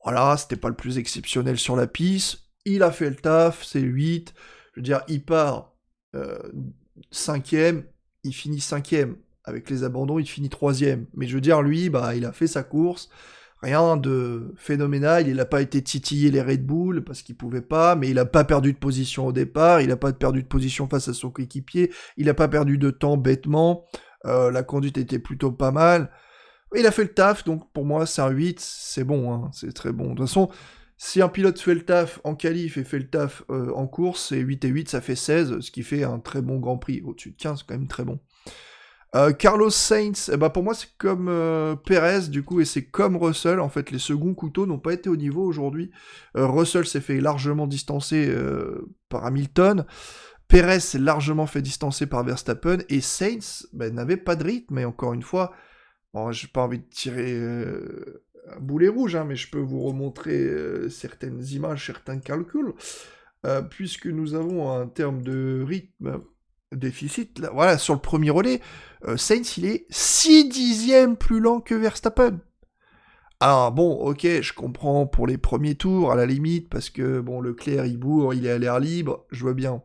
Voilà, c'était pas le plus exceptionnel sur la piste, il a fait le taf, c'est 8. Je veux dire, il part 5ème, il finit 5ème. Avec les abandons, il finit 3ème. Mais je veux dire, lui, il a fait sa course. Rien de phénoménal. Il n'a pas été titillé les Red Bull parce qu'il pouvait pas, mais il n'a pas perdu de position au départ. Il n'a pas perdu de position face à son coéquipier. Il n'a pas perdu de temps bêtement. La conduite était plutôt pas mal. Il a fait le taf, donc pour moi, c'est un 8. C'est bon, hein, c'est très bon. De toute façon, si un pilote fait le taf en qualif et fait le taf en course, c'est 8 et 8, ça fait 16, ce qui fait un très bon Grand Prix. Au-dessus de 15, c'est quand même très bon. Carlos Sainz, pour moi c'est comme Perez du coup et c'est comme Russell, en fait les seconds couteaux n'ont pas été au niveau aujourd'hui. Russell s'est fait largement distancer par Hamilton, Perez s'est largement fait distancer par Verstappen et Sainz n'avait pas de rythme, et encore une fois, bon, j'ai pas envie de tirer un boulet rouge, hein, mais je peux vous remontrer certaines images, certains calculs, puisque nous avons un terme de rythme déficit, là, voilà, sur le premier relais, Sainz, il est 6 dixièmes plus lent que Verstappen. Alors bon, ok, je comprends pour les premiers tours, à la limite, parce que, bon, Leclerc, il bourre, il est à l'air libre, je vois bien.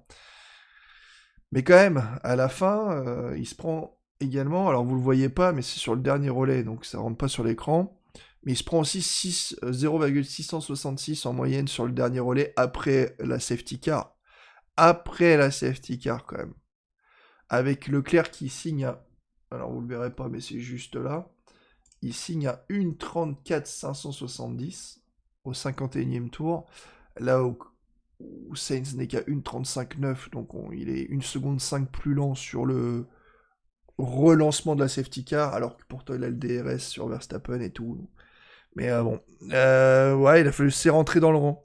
Mais quand même, à la fin, il se prend également, alors vous le voyez pas, mais c'est sur le dernier relais, donc ça rentre pas sur l'écran, mais il se prend aussi 0,666 en moyenne sur le dernier relais après la safety car. Après la safety car, quand même. Avec Leclerc qui signe à... Alors vous le verrez pas, mais c'est juste là. Il signe à 1,34 570. au 51e tour, là où Sainz n'est qu'à 1,35,9, donc il est 1 seconde 5 plus lent sur le relancement de la safety car, alors que pourtant il a le DRS sur Verstappen et tout. Mais bon, ouais, il a fallu, c'est rentré dans le rang.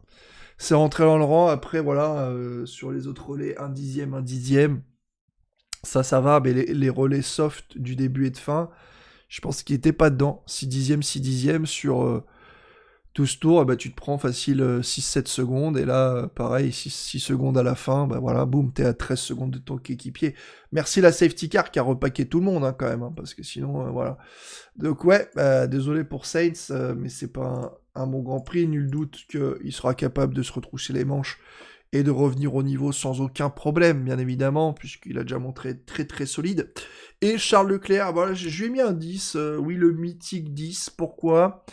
C'est rentré dans le rang, après voilà, sur les autres relais, 1/10, 1/10, ça va, mais les relais soft du début et de fin, je pense qu'il était pas dedans. 6/10, 6/10 sur 12 tours, bah, tu te prends facile 6-7 secondes, et là, pareil, 6 secondes à la fin, bah voilà, boum, t'es à 13 secondes de ton équipier. Merci la safety car qui a repaqué tout le monde, hein, quand même, hein, parce que sinon, voilà. Donc ouais, désolé pour Sainz, mais c'est pas un bon Grand Prix, nul doute qu'il sera capable de se retrousser les manches et de revenir au niveau sans aucun problème, bien évidemment, puisqu'il a déjà montré très très solide. Et Charles Leclerc, voilà, je lui ai mis un 10, oui, le mythique 10, pourquoi ?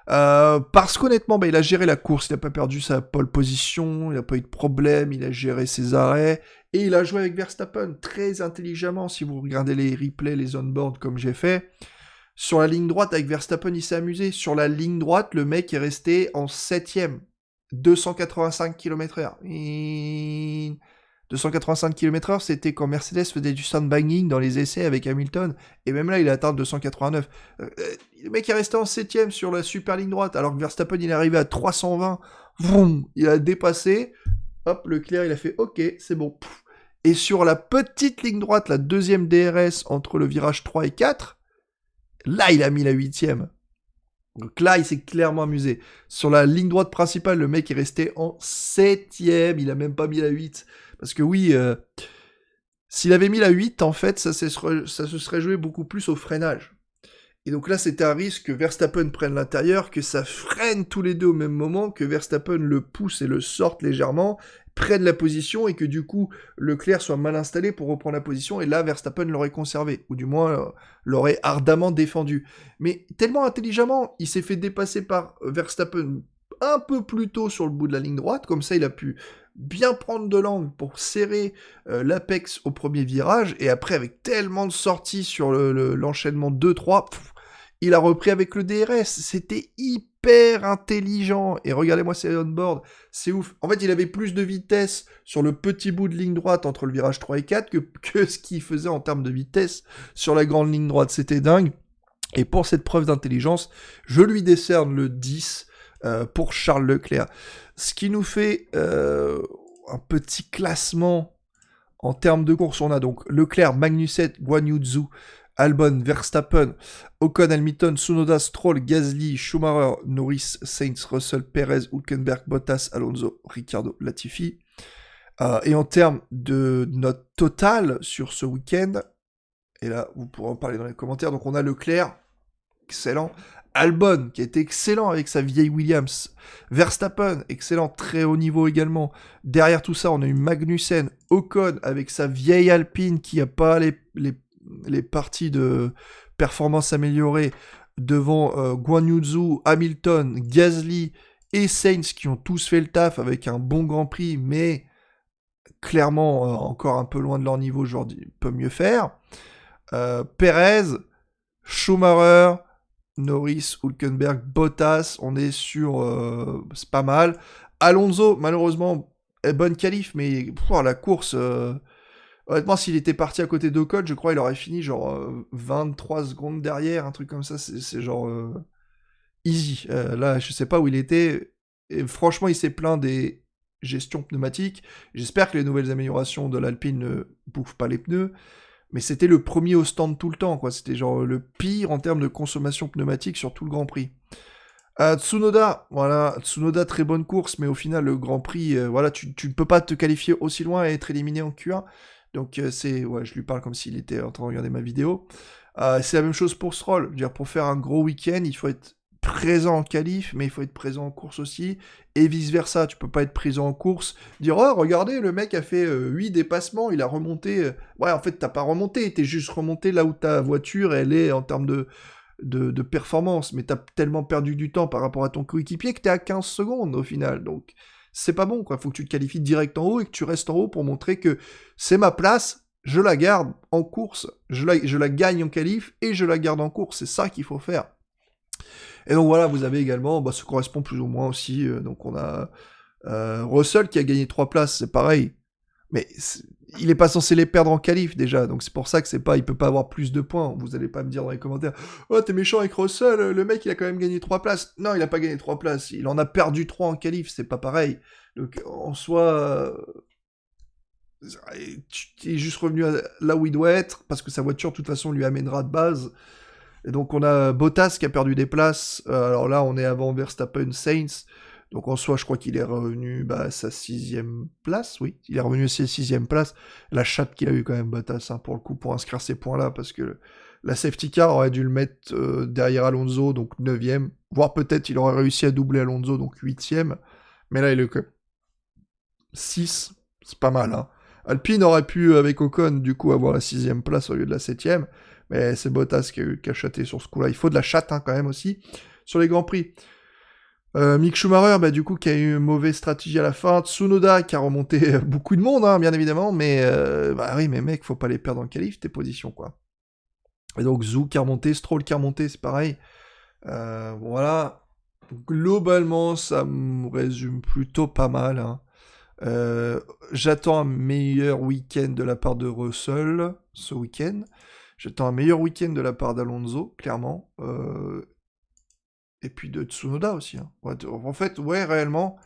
Parce qu'honnêtement, il a géré la course, il n'a pas perdu sa pole position, il n'a pas eu de problème, il a géré ses arrêts, et il a joué avec Verstappen très intelligemment. Si vous regardez les replays, les on-board comme j'ai fait, sur la ligne droite avec Verstappen, il s'est amusé. Sur la ligne droite, le mec est resté en 7ème, 285 km/h. 285 km/h, c'était quand Mercedes faisait du sandbagging dans les essais avec Hamilton, et même là, il a atteint 289. Le mec est resté en 7ème sur la super ligne droite, alors que Verstappen, il est arrivé à 320. Vroom, il a dépassé. Hop, Leclerc, il a fait « Ok, c'est bon. » Et sur la petite ligne droite, la deuxième DRS entre le virage 3 et 4, là, il a mis la 8ème. Donc là, il s'est clairement amusé. Sur la ligne droite principale, le mec est resté en 7ème, il a même pas mis la 8. Parce que oui, s'il avait mis la 8, en fait, ça se serait joué beaucoup plus au freinage. Et donc là, c'était un risque que Verstappen prenne l'intérieur, que ça freine tous les deux au même moment, que Verstappen le pousse et le sorte légèrement, prenne la position, et que du coup, Leclerc soit mal installé pour reprendre la position, et là, Verstappen l'aurait conservé, ou du moins l'aurait ardemment défendu. Mais tellement intelligemment, il s'est fait dépasser par Verstappen un peu plus tôt sur le bout de la ligne droite, comme ça il a pu bien prendre de l'angle pour serrer l'apex au premier virage, et après, avec tellement de sorties sur l'enchaînement 2-3, il a repris avec le DRS, c'était hyper intelligent, et regardez-moi ces on-board, c'est ouf. En fait, il avait plus de vitesse sur le petit bout de ligne droite entre le virage 3 et 4 que ce qu'il faisait en termes de vitesse sur la grande ligne droite, c'était dingue. Et pour cette preuve d'intelligence, je lui décerne le 10 pour Charles Leclerc. Ce qui nous fait un petit classement en termes de course. On a donc Leclerc, Magnussen, Guan Yu Zhou, Albon, Verstappen, Ocon, Hamilton, Tsunoda, Stroll, Gasly, Schumacher, Norris, Sainz, Russell, Perez, Hülkenberg, Bottas, Alonso, Ricciardo, Latifi. Et en termes de note totale sur ce week-end, et là vous pourrez en parler dans les commentaires, donc on a Leclerc, excellent, Albon, qui a été excellent avec sa vieille Williams, Verstappen, excellent, très haut niveau également. Derrière tout ça, on a eu Magnussen, Ocon, avec sa vieille Alpine, qui n'a pas les parties de performance améliorée, devant Guan Yu Zhou, Hamilton, Gasly et Sainz, qui ont tous fait le taf avec un bon Grand Prix, mais clairement encore un peu loin de leur niveau, aujourd'hui, peut mieux faire. Perez, Schumacher, Norris, Hülkenberg, Bottas, on est sur... c'est pas mal. Alonso, malheureusement, bonne qualif, mais la course... honnêtement, s'il était parti à côté d'Ocon, je crois qu'il aurait fini genre 23 secondes derrière, un truc comme ça, c'est genre... easy. Là, je sais pas où il était. Et franchement, il s'est plaint des gestions pneumatiques. J'espère que les nouvelles améliorations de l'Alpine ne bouffent pas les pneus. Mais c'était le premier au stand tout le temps, quoi. C'était genre le pire en termes de consommation pneumatique sur tout le Grand Prix. Tsunoda, voilà, Tsunoda, très bonne course, mais au final, le Grand Prix, voilà, tu ne peux pas te qualifier aussi loin et être éliminé en Q1. Donc je lui parle comme s'il était en train de regarder ma vidéo. C'est la même chose pour Stroll. Je veux dire, pour faire un gros week-end, il faut être présent en qualif, mais il faut être présent en course aussi, et vice-versa, tu peux pas être présent en course, dire « Oh, regardez, le mec a fait 8 dépassements, il a remonté... » Ouais, en fait, t'as pas remonté, t'es juste remonté là où ta voiture, elle est en termes de performance, mais t'as tellement perdu du temps par rapport à ton coéquipier que t'es à 15 secondes au final, donc c'est pas bon, quoi. Faut que tu te qualifies direct en haut et que tu restes en haut pour montrer que c'est ma place, je la garde en course, je la gagne en qualif et je la garde en course, c'est ça qu'il faut faire. Et donc voilà, vous avez également, ça correspond plus ou moins aussi, donc on a Russell qui a gagné 3 places, c'est pareil. Mais il est pas censé les perdre en qualif déjà, donc c'est pour ça que il peut pas avoir plus de points. Vous allez pas me dire dans les commentaires, oh t'es méchant avec Russell, le mec il a quand même gagné 3 places. Non, il a pas gagné 3 places, il en a perdu 3 en qualif, c'est pas pareil. Donc en soi, il est juste revenu là où il doit être, parce que sa voiture de toute façon lui amènera de base. Et donc on a Bottas qui a perdu des places, alors là on est avant Verstappen, Sainz. Donc en soi, je crois qu'il est revenu à sa 6ème place, oui. Il est revenu à sa 6ème place. La chatte qu'il a eu quand même, Bottas, pour le coup, pour inscrire ces points-là, parce que la safety car aurait dû le mettre derrière Alonso, donc 9ème. Voire peut-être il aurait réussi à doubler Alonso, donc 8ème. Mais là, il est que 6, c'est pas mal. Hein. Alpine aurait pu, avec Ocon, du coup, avoir la 6ème place au lieu de la 7ème. Mais c'est Bottas qui a chaté sur ce coup-là. Il faut de la chatte quand même aussi, sur les Grands Prix. Mick Schumacher, du coup, qui a eu une mauvaise stratégie à la fin. Tsunoda, qui a remonté beaucoup de monde, bien évidemment. Mais, oui, mais mec, faut pas les perdre en qualif, tes positions, quoi. Et donc, Zhou qui a remonté, Stroll qui a remonté, c'est pareil. Voilà. Globalement, ça me résume plutôt pas mal. Hein. J'attends un meilleur week-end de la part de Russell, ce week-end. J'attends un meilleur week-end de la part d'Alonso, clairement. Et puis de Tsunoda aussi. Hein. Ouais, en fait, ouais, réellement,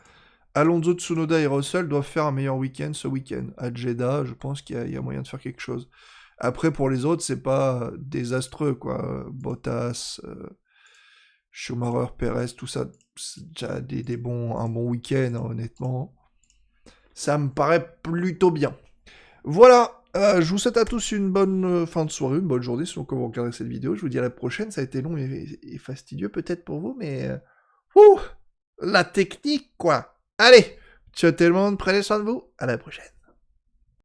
Alonso, Tsunoda et Russell doivent faire un meilleur week-end ce week-end. À Jeddah, je pense qu'il y a moyen de faire quelque chose. Après, pour les autres, c'est pas désastreux, quoi. Bottas, Schumacher, Perez, tout ça, c'est déjà un bon week-end, hein, honnêtement. Ça me paraît plutôt bien. Voilà, je vous souhaite à tous une bonne fin de soirée, une bonne journée, selon comment vous regardez cette vidéo. Je vous dis à la prochaine, ça a été long et fastidieux peut-être pour vous, mais... la technique, quoi. Allez, ciao tout le monde, prenez soin de vous, à la prochaine.